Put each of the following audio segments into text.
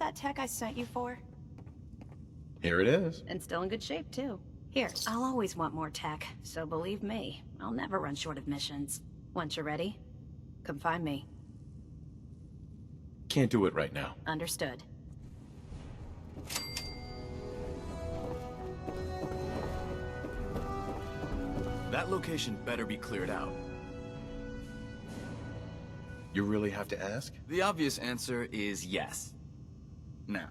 that tech I sent you for? Here it is. And still in good shape, too. Here, I'll always want more tech, so believe me, I'll never run short of missions. Once you're ready, come find me. Can't do it right now. Understood. That location better be cleared out. You really have to ask? The obvious answer is yes. Now,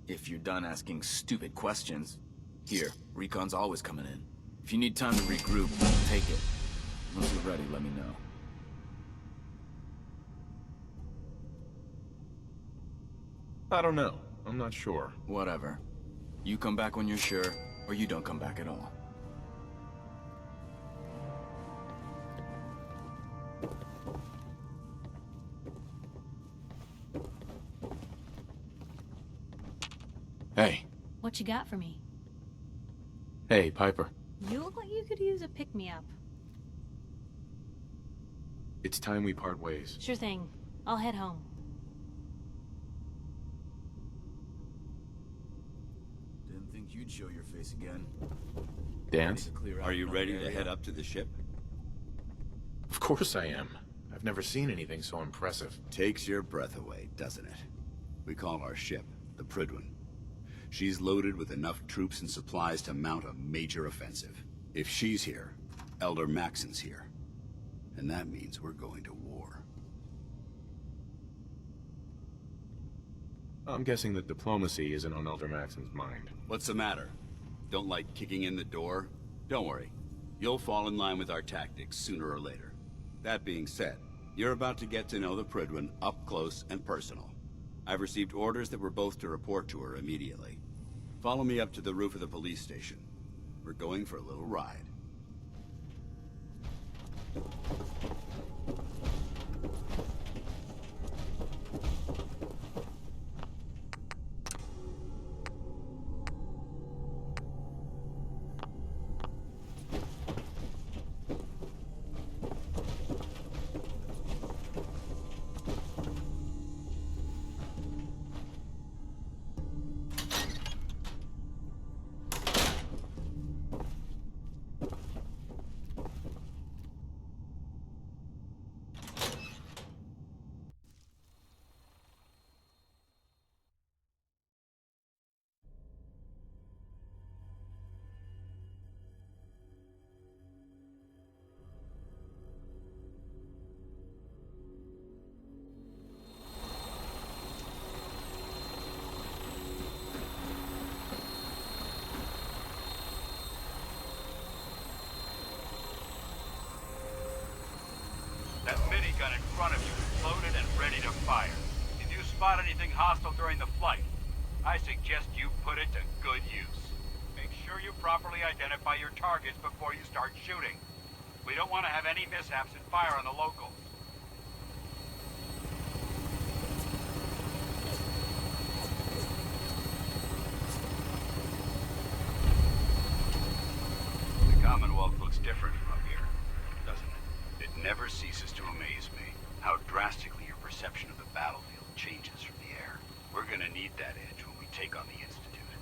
if you're done asking stupid questions, here, recon's always coming in. If you need time to regroup, take it. Once you're ready, let me know. I don't know. I'm not sure. Whatever. You come back when you're sure, or you don't come back at all. Hey. What you got for me? Hey, Piper. You look like you could use a pick-me-up. It's time we part ways. Sure thing. I'll head home. Didn't think you'd show your face again. Dance? Are you ready to head up to the ship? Of course I am. I've never seen anything so impressive. Takes your breath away, doesn't it? We call our ship the Prydwen. She's loaded with enough troops and supplies to mount a major offensive. If she's here, Elder Maxon's here. And that means we're going to war. I'm guessing that diplomacy isn't on Elder Maxon's mind. What's the matter? Don't like kicking in the door? Don't worry. You'll fall in line with our tactics sooner or later. That being said, you're about to get to know the Prydwen up close and personal. I've received orders that we're both to report to her immediately. Follow me up to the roof of the police station. We're going for a little ride. That minigun in front of you is loaded and ready to fire. If you spot anything hostile during the flight, I suggest you put it to good use. Make sure you properly identify your targets before you start shooting. We don't want to have any mishaps and fire on the locals. The Commonwealth looks different from up here, doesn't it? It never ceases to amaze me how drastically your perception of the battlefield changes from the air. We're gonna need that edge when we take on the Institute.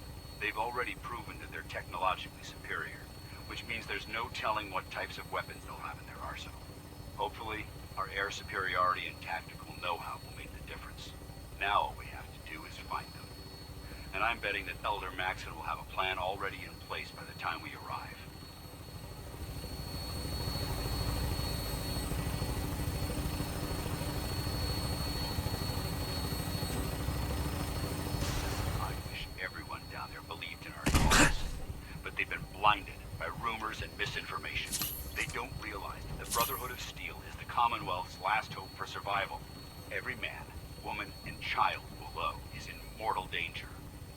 They've already proven that they're technologically superior, which means there's no telling what types of weapons they'll have in their arsenal. Hopefully, our air superiority and tactical know-how will make the difference. Now all we have to do is find them. And I'm betting that Elder Maxon will have a plan already in place by the time we arrive. I wish everyone down there believed in our cause, but they've been blinded by rumors and misinformation. They don't realize that the Brotherhood of Steel is the Commonwealth's last hope for survival. Every man, woman, and child below is in mortal danger.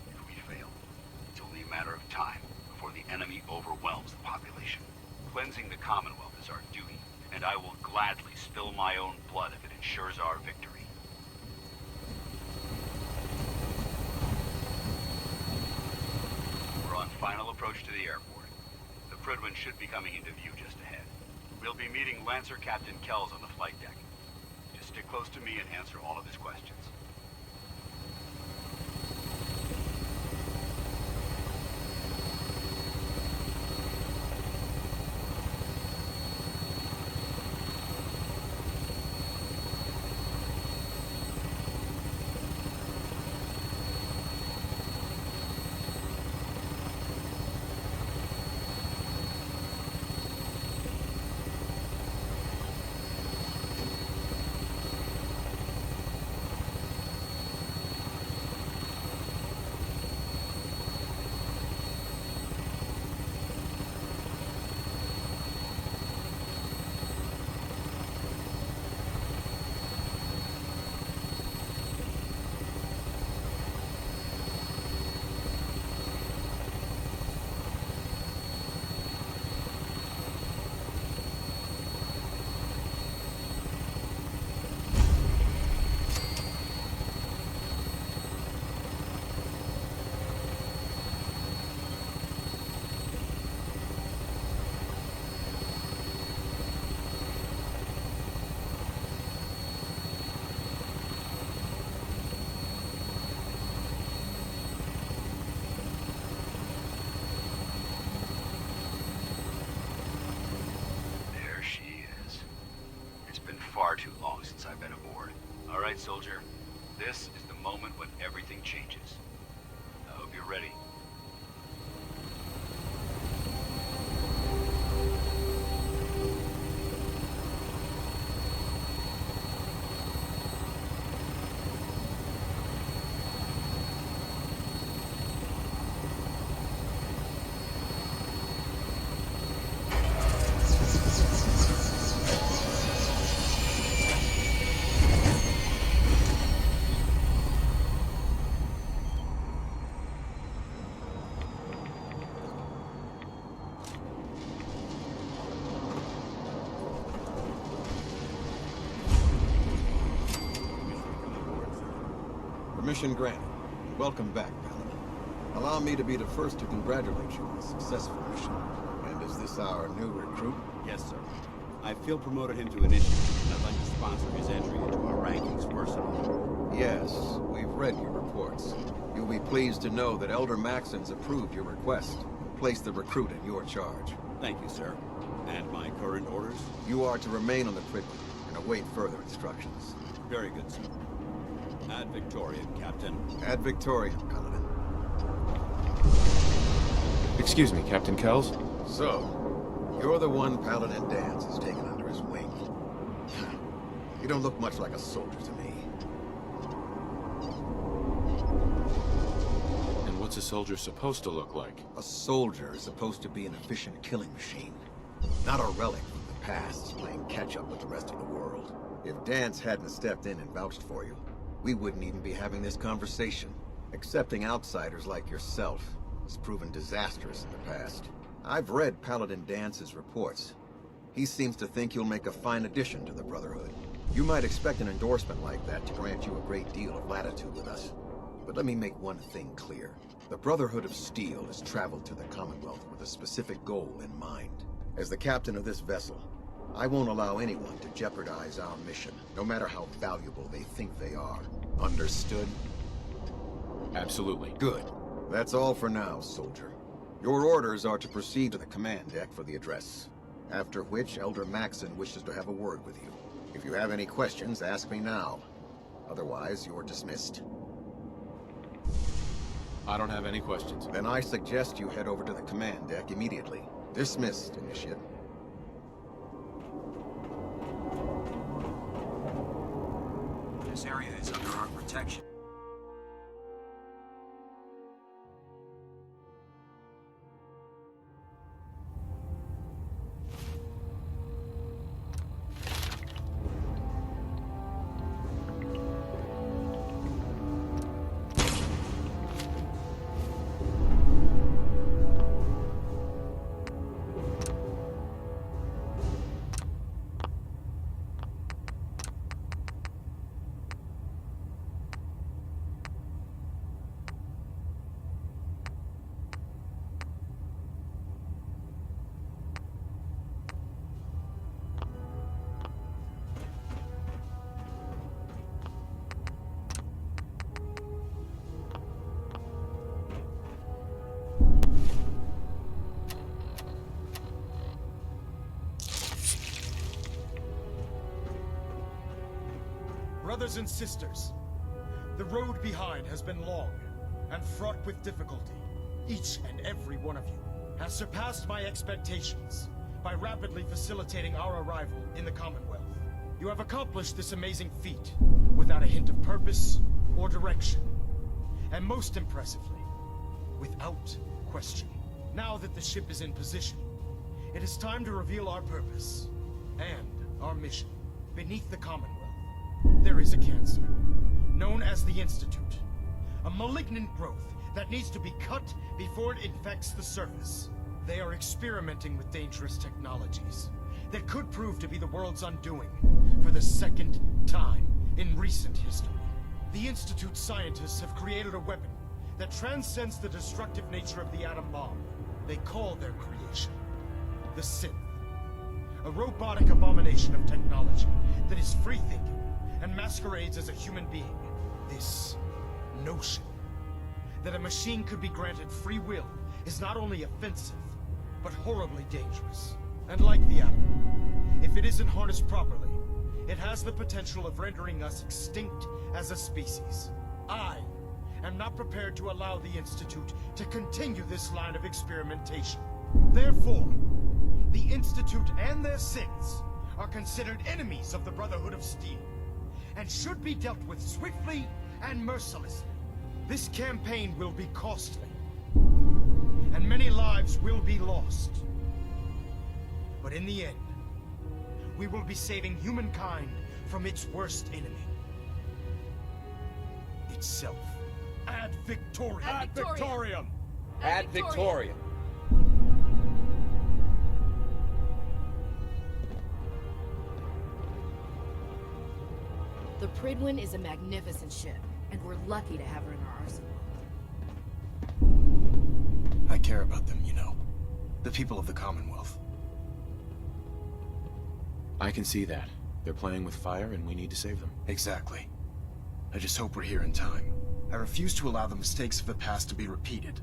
If we fail, it's only a matter of time before the enemy overwhelms the population. Cleansing the Commonwealth is our duty, and I will gladly spill my own blood if it ensures our victory. We're on final approach to the airport. The Prydwen should be coming into view just ahead. We'll be meeting Lancer Captain Kells on the flight deck. Just stick close to me and answer all of his questions. right, soldier. This is the moment when everything changes. I hope you're ready. Permission granted. Welcome back, Paladin. Allow me to be the first to congratulate you on a successful mission. And is this our new recruit? Yes, sir. I feel promoted him to initiate, and I'd like to sponsor his entry into our rankings personally. Yes, we've read your reports. You'll be pleased to know that Elder Maxon's approved your request and placed the recruit in your charge. Thank you, sir. And my current orders? You are to remain on the Prydwen and await further instructions. Very good, sir. Ad Victorian, Captain. Ad Victorian, Paladin. Excuse me, Captain Kells? So, you're the one Paladin Danse has taken under his wing. You don't look much like a soldier to me. And what's a soldier supposed to look like? A soldier is supposed to be an efficient killing machine, not a relic from the past, playing catch-up with the rest of the world. If Danse hadn't stepped in and vouched for you, we wouldn't even be having this conversation. Accepting outsiders like yourself has proven disastrous in the past. I've read Paladin Dance's reports. He seems to think you'll make a fine addition to the Brotherhood. You might expect an endorsement like that to grant you a great deal of latitude with us. But let me make one thing clear. The Brotherhood of Steel has traveled to the Commonwealth with a specific goal in mind. As the captain of this vessel, I won't allow anyone to jeopardize our mission, no matter how valuable they think they are. Understood? Absolutely. Good. That's all for now, soldier. Your orders are to proceed to the command deck for the address, after which Elder Maxon wishes to have a word with you. If you have any questions, ask me now. Otherwise, you're dismissed. I don't have any questions. Then I suggest you head over to the command deck immediately. Dismissed, Initiate. This area is under our protection. Brothers and sisters, the road behind has been long and fraught with difficulty. Each and every one of you has surpassed my expectations by rapidly facilitating our arrival in the Commonwealth. You have accomplished this amazing feat without a hint of purpose or direction. And most impressively, without question. Now that the ship is in position, it is time to reveal our purpose and our mission. Beneath the Commonwealth, there is a cancer, known as the Institute. A malignant growth that needs to be cut before it infects the surface. They are experimenting with dangerous technologies that could prove to be the world's undoing for the second time in recent history. The Institute scientists have created a weapon that transcends the destructive nature of the atom bomb. They call their creation the Synth. A robotic abomination of technology that is free-thinking and masquerades as a human being. This notion that a machine could be granted free will is not only offensive, but horribly dangerous. And like the atom, if it isn't harnessed properly, it has the potential of rendering us extinct as a species. I am not prepared to allow the Institute to continue this line of experimentation. Therefore, the Institute and their sins are considered enemies of the Brotherhood of Steel, and should be dealt with swiftly and mercilessly. This campaign will be costly, and many lives will be lost. But in the end, we will be saving humankind from its worst enemy. Itself. Ad Victoriam! Ad Victoriam! Ad Victoriam! The Pridwin is a magnificent ship, and we're lucky to have her in our arsenal. I care about them, you know. The people of the Commonwealth. I can see that. They're playing with fire and we need to save them. Exactly. I just hope we're here in time. I refuse to allow the mistakes of the past to be repeated.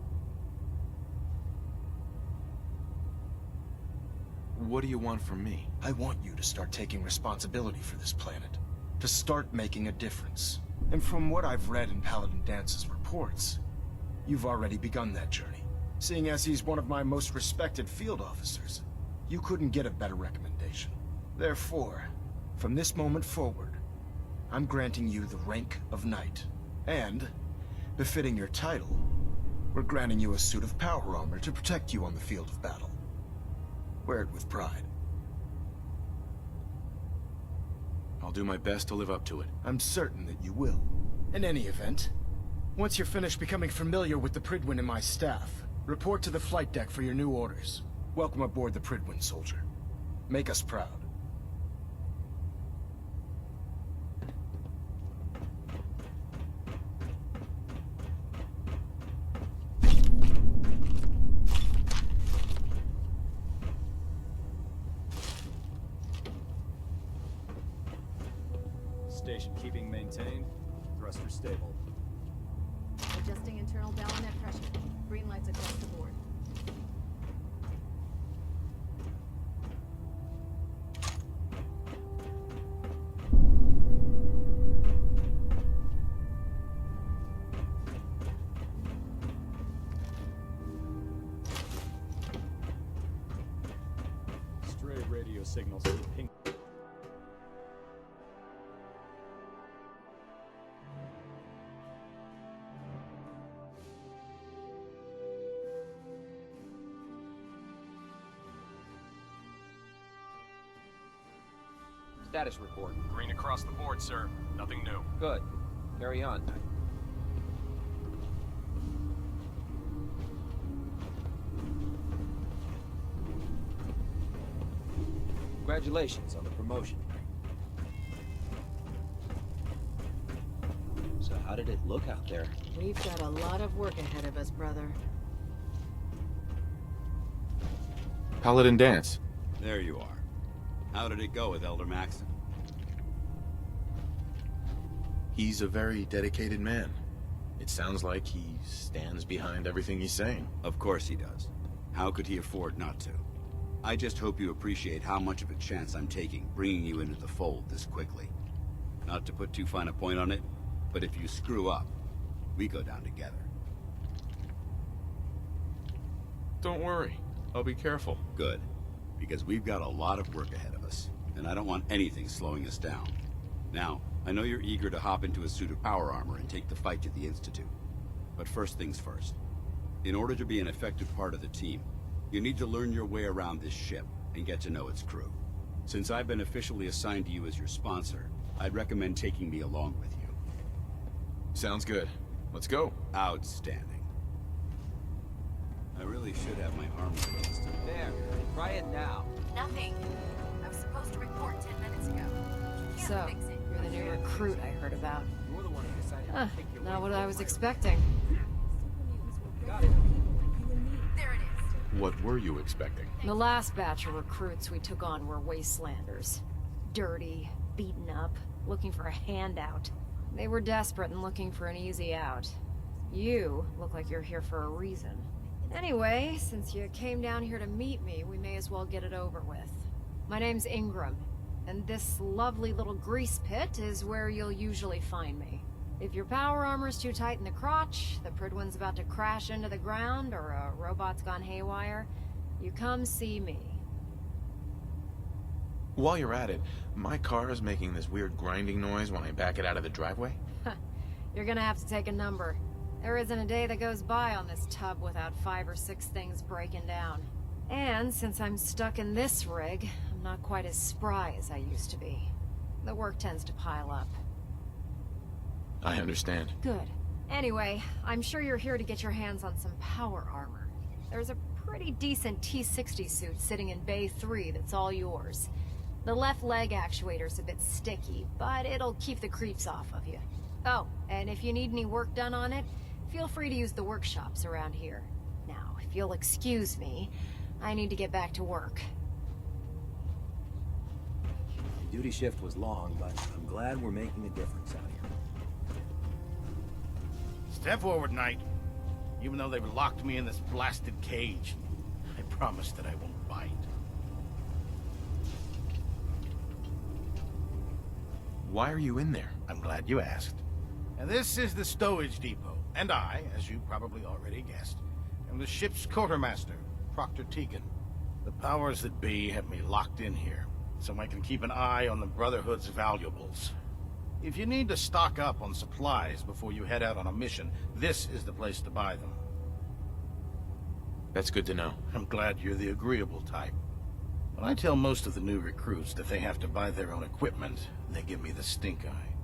What do you want from me? I want you to start taking responsibility for this planet. To start making a difference. And from what I've read in Paladin Dance's reports, you've already begun that journey. Seeing as he's one of my most respected field officers, you couldn't get a better recommendation. Therefore, from this moment forward, I'm granting you the rank of Knight. And, befitting your title, we're granting you a suit of power armor to protect you on the field of battle. Wear it with pride. I'll do my best to live up to it. I'm certain that you will. In any event, once you're finished becoming familiar with the Pridwin and my staff, report to the flight deck for your new orders. Welcome aboard the Pridwin, soldier. Make us proud. Station keeping maintained. Thruster stable. Adjusting internal bayonet pressure. Green lights across the board. Stray radio signals ping. Status report. Green across the board, sir. Nothing new. Good. Carry on. Congratulations on the promotion. So how did it look out there? We've got a lot of work ahead of us, brother. Paladin Dance. There you are. How did it go with Elder Maxon? He's a very dedicated man. It sounds like he stands behind everything he's saying. Of course he does. How could he afford not to? I just hope you appreciate how much of a chance I'm taking bringing you into the fold this quickly. Not to put too fine a point on it, but if you screw up, we go down together. Don't worry. I'll be careful. Good. Because we've got a lot of work ahead of us, and I don't want anything slowing us down. Now, I know you're eager to hop into a suit of power armor and take the fight to the Institute. But first things first. In order to be an effective part of the team, you need to learn your way around this ship and get to know its crew. Since I've been officially assigned to you as your sponsor, I'd recommend taking me along with you. Sounds good. Let's go. Outstanding. I really should have my armor adjusted. There. Try it now. Nothing. I was supposed to report 10 minutes ago. So, you're the new recruit I heard about. You're the one who decided to take your Not way what I to was fire. expecting. Got it. There it is. What were you expecting? The last batch of recruits we took on were wastelanders. Dirty, beaten up, looking for a handout. They were desperate and looking for an easy out. You look like you're here for a reason. Anyway, since you came down here to meet me, we may as well get it over with. My name's Ingram, and this lovely little grease pit is where you'll usually find me. If your power armor's too tight in the crotch, the Pridwin's about to crash into the ground, or a robot's gone haywire, you come see me. While you're at it, my car is making this weird grinding noise when I back it out of the driveway. You're gonna have to take a number. There isn't a day that goes by on this tub without 5 or 6 things breaking down. And since I'm stuck in this rig, I'm not quite as spry as I used to be. The work tends to pile up. I understand. Good. Anyway, I'm sure you're here to get your hands on some power armor. There's a pretty decent T-60 suit sitting in Bay 3 that's all yours. The left leg actuator's a bit sticky, but it'll keep the creeps off of you. Oh, and if you need any work done on it, feel free to use the workshops around here. Now, if you'll excuse me, I need to get back to work. The duty shift was long, but I'm glad we're making a difference out here. Step forward, Knight. Even though they've locked me in this blasted cage, I promise that I won't bite. Why are you in there? I'm glad you asked. And this is the stowage depot, and I, as you probably already guessed, am the ship's quartermaster, Proctor Tegan. The powers that be have me locked in here, so I can keep an eye on the Brotherhood's valuables. If you need to stock up on supplies before you head out on a mission, this is the place to buy them. That's good to know. I'm glad you're the agreeable type. When I tell most of the new recruits that they have to buy their own equipment, they give me the stink eye.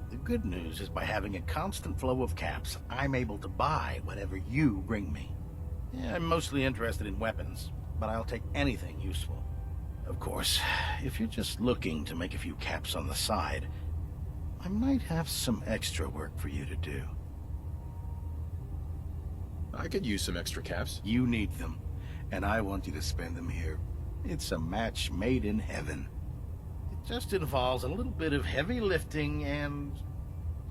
The good news is by having a constant flow of caps, I'm able to buy whatever you bring me. Yeah, I'm mostly interested in weapons, but I'll take anything useful. Of course, if you're just looking to make a few caps on the side, I might have some extra work for you to do. I could use some extra caps. You need them, and I want you to spend them here. It's a match made in heaven. It just involves a little bit of heavy lifting and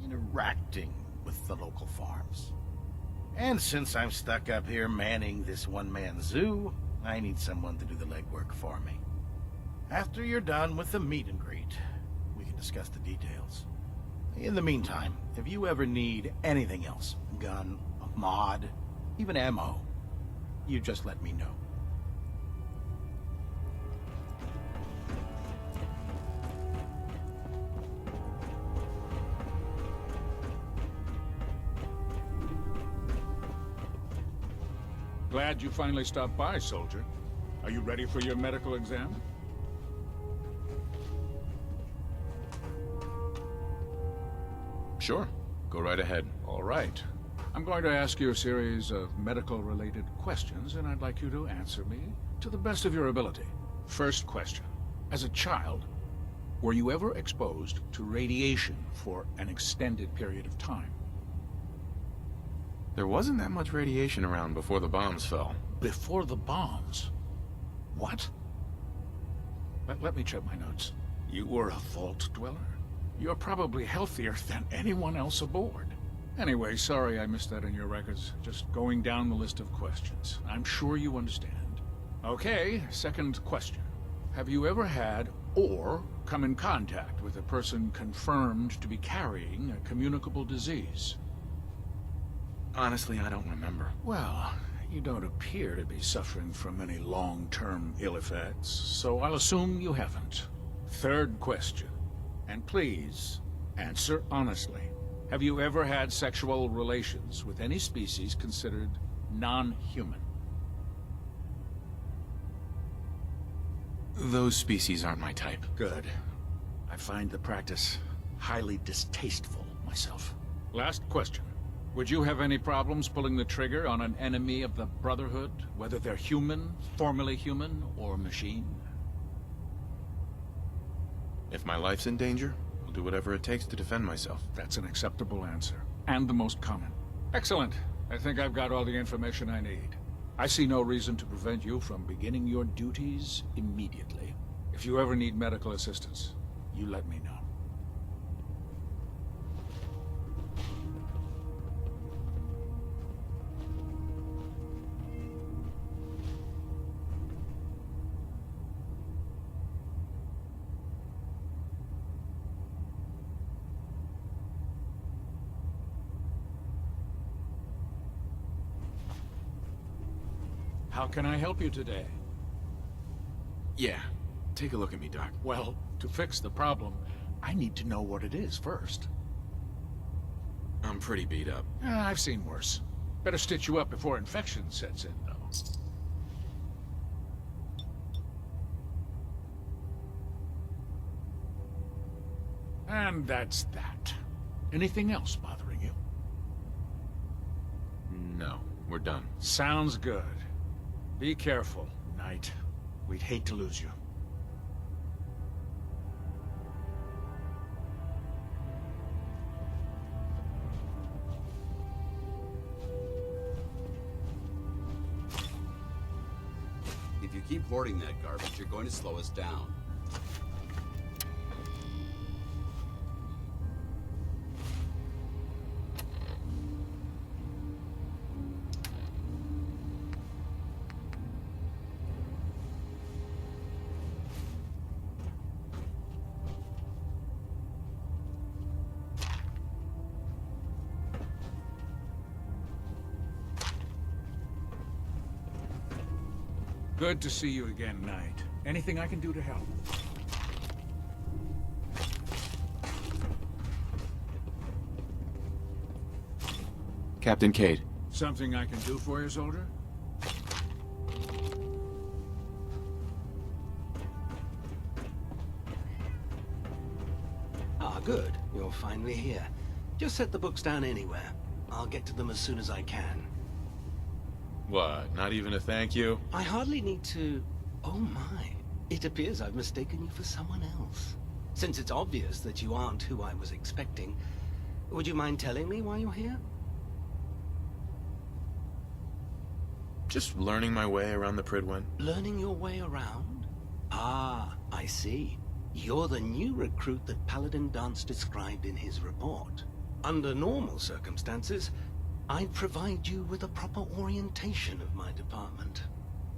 interacting with the local farms. And since I'm stuck up here manning this one-man zoo, I need someone to do the legwork for me. After you're done with the meet and greet, we can discuss the details. In the meantime, if you ever need anything else, a gun, a mod, even ammo, you just let me know. Glad you finally stopped by, soldier. Are you ready for your medical exam? Sure. Go right ahead. All right. I'm going to ask you a series of medical-related questions, and I'd like you to answer me to the best of your ability. First question. As a child, were you ever exposed to radiation for an extended period of time? There wasn't that much radiation around before the bombs fell. Before the bombs? What? Let me check my notes. You were a vault dweller? You're probably healthier than anyone else aboard. Anyway, sorry I missed that in your records. Just going down the list of questions. I'm sure you understand. Okay, second question. Have you ever had or come in contact with a person confirmed to be carrying a communicable disease? Honestly, I don't remember. Well, you don't appear to be suffering from any long-term ill effects, so I'll assume you haven't. Third question. And please, answer honestly. Have you ever had sexual relations with any species considered non-human? Those species aren't my type. Good. I find the practice highly distasteful myself. Last question. Would you have any problems pulling the trigger on an enemy of the Brotherhood, whether they're human, formerly human, or machine? If my life's in danger, I'll do whatever it takes to defend myself. That's an acceptable answer, and the most common. Excellent. I think I've got all the information I need. I see no reason to prevent you from beginning your duties immediately. If you ever need medical assistance, you let me know. How can I help you today? Yeah. Take a look at me, Doc. Well, to fix the problem, I need to know what it is first. I'm pretty beat up. I've seen worse. Better stitch you up before infection sets in, though. And that's that. Anything else bothering you? No, we're done. Sounds good. Be careful, Knight. We'd hate to lose you. If you keep hoarding that garbage, you're going to slow us down. Good to see you again, Knight. Anything I can do to help? Captain Cade. Something I can do for you, soldier? Ah, good. You're finally here. Just set the books down anywhere. I'll get to them as soon as I can. What, not even a thank you? I hardly need to... Oh my. It appears I've mistaken you for someone else. Since it's obvious that you aren't who I was expecting, would you mind telling me why you're here? Just learning my way around the Prydwen. Learning your way around? Ah, I see. You're the new recruit that Paladin Dance described in his report. Under normal circumstances, I'd provide you with a proper orientation of my department.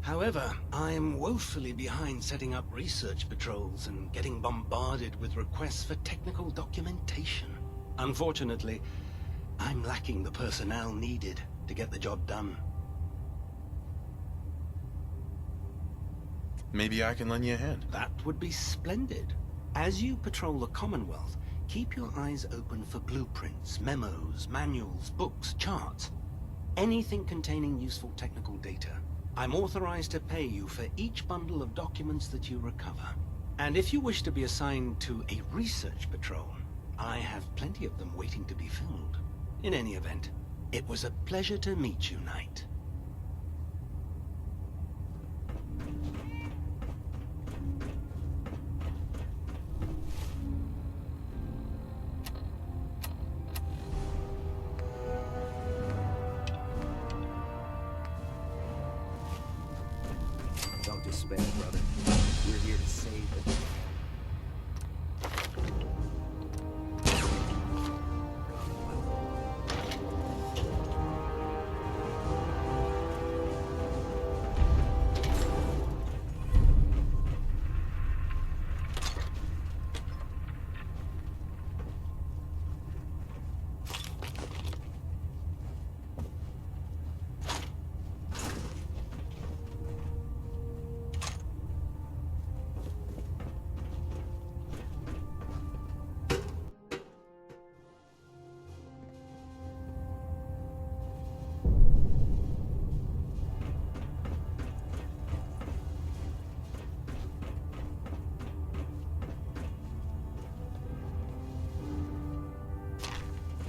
However, I'm woefully behind setting up research patrols and getting bombarded with requests for technical documentation. Unfortunately, I'm lacking the personnel needed to get the job done. Maybe I can lend you a hand. That would be splendid. As you patrol the Commonwealth, keep your eyes open for blueprints, memos, manuals, books, charts. Anything containing useful technical data. I'm authorized to pay you for each bundle of documents that you recover. And if you wish to be assigned to a research patrol, I have plenty of them waiting to be filled. In any event, it was a pleasure to meet you, Knight. Don't despair, brother. We're here to save it.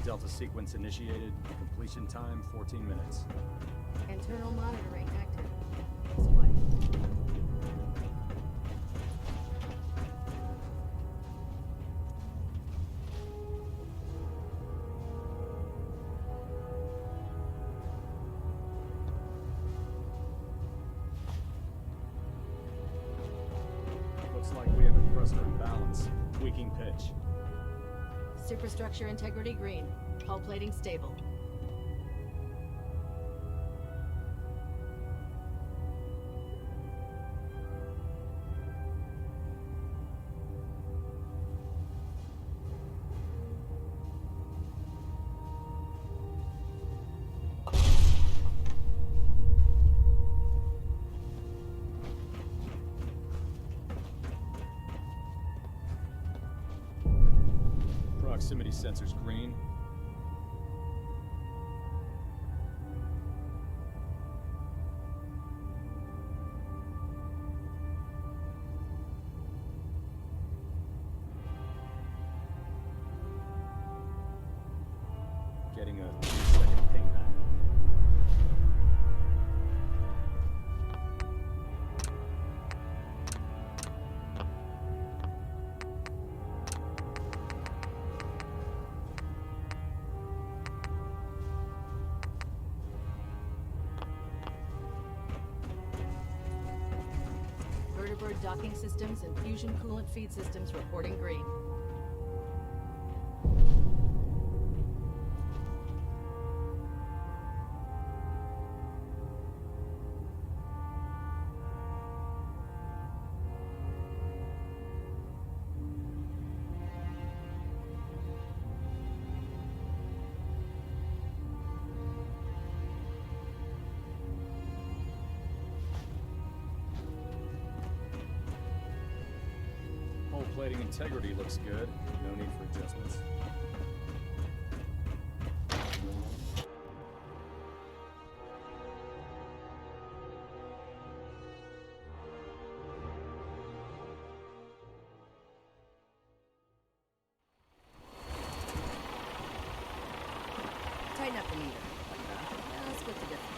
Delta sequence initiated. Completion time 14 minutes. Internal monitoring active. Close play. Looks like we have a thruster imbalance. Tweaking pitch. Superstructure integrity green. Hull plating stable. Proximity sensor's green. Getting a 3-second ping back. Vertibird docking systems and fusion coolant feed systems reporting green. Hull plating integrity looks good. No need for adjustments. Tighten up the meter. Let's split the difference.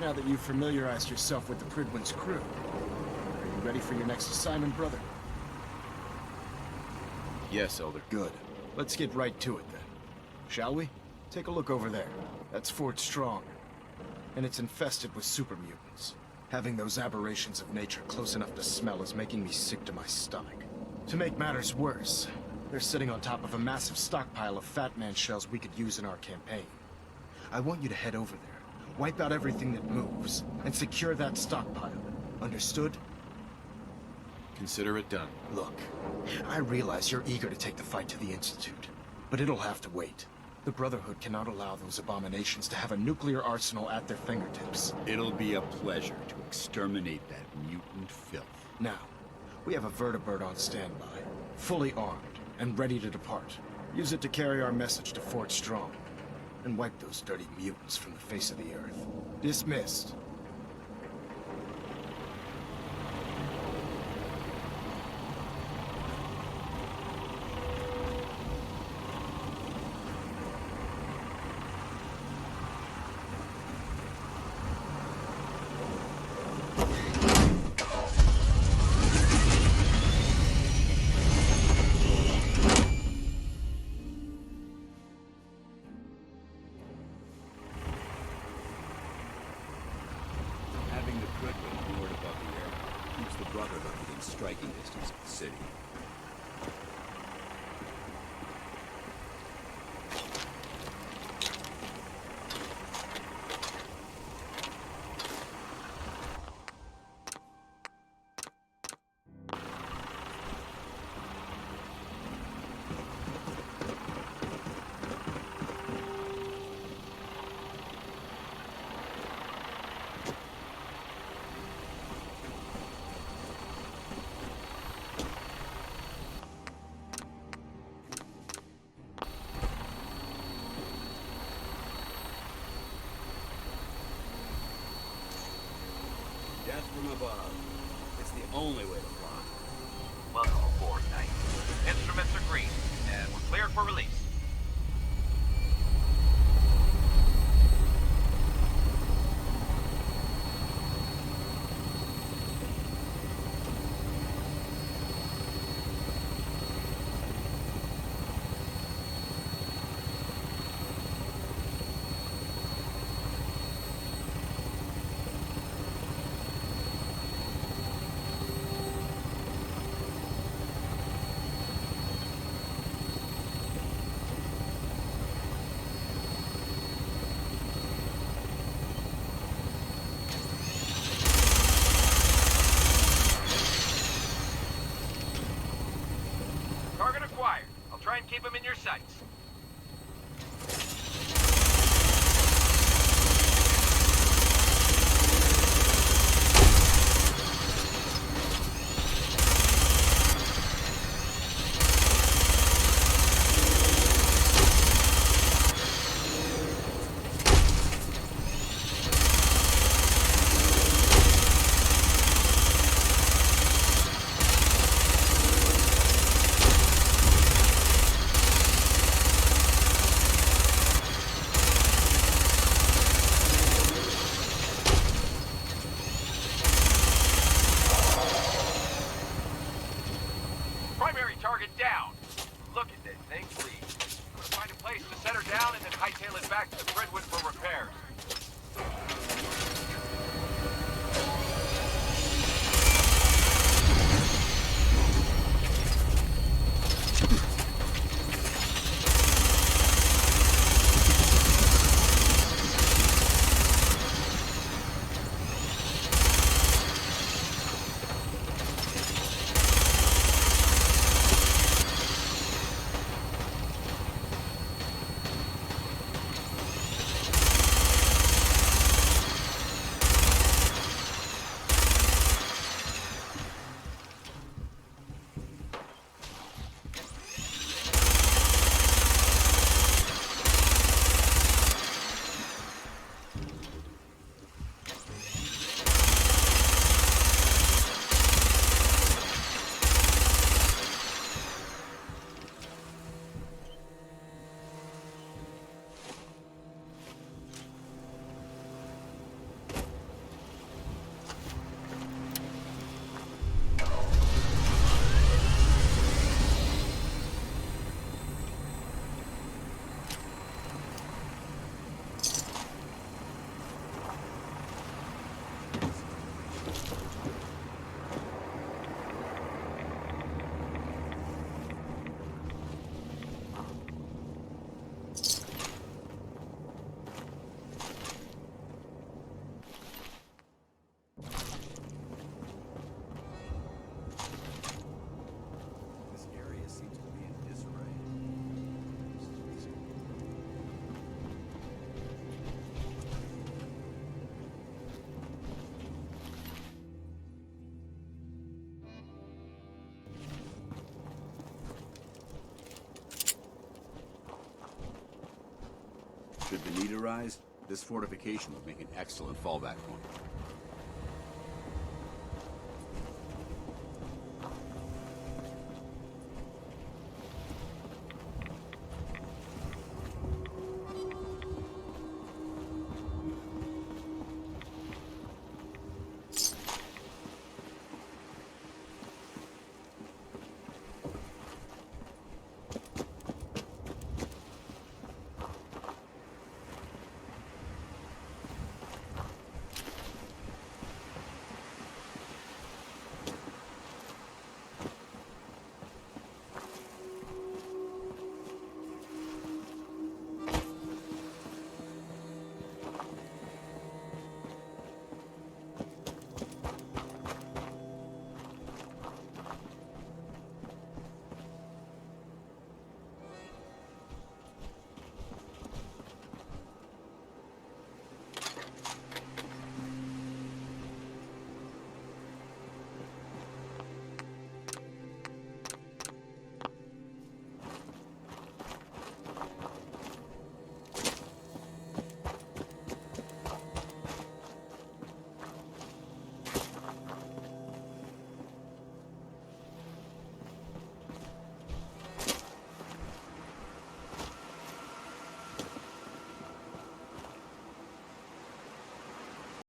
Now that you've familiarized yourself with the Prydwen's crew, are you ready for your next assignment, brother? Yes, Elder. Good. Let's get right to it then. Shall we? Take a look over there. That's Fort Strong. And it's infested with super mutants. Having those aberrations of nature close enough to smell is making me sick to my stomach. To make matters worse, they're sitting on top of a massive stockpile of Fat Man shells we could use in our campaign. I want you to head over there, wipe out everything that moves, and secure that stockpile. Understood? Consider it done. Look, I realize you're eager to take the fight to the Institute, but it'll have to wait. The Brotherhood cannot allow those abominations to have a nuclear arsenal at their fingertips. It'll be a pleasure to exterminate that mutant filth. Now, we have a vertibird on standby, fully armed and ready to depart. Use it to carry our message to Fort Strong, and wipe those dirty mutants from the face of the earth. Dismissed. Having the Prydwen moored above the air keeps the Brotherhood within striking distance of the city. Death from above. It's the only way to fly. Welcome aboard, Knight. Instruments are green, and we're cleared for release. Should the need arise, this fortification would make an excellent fallback point.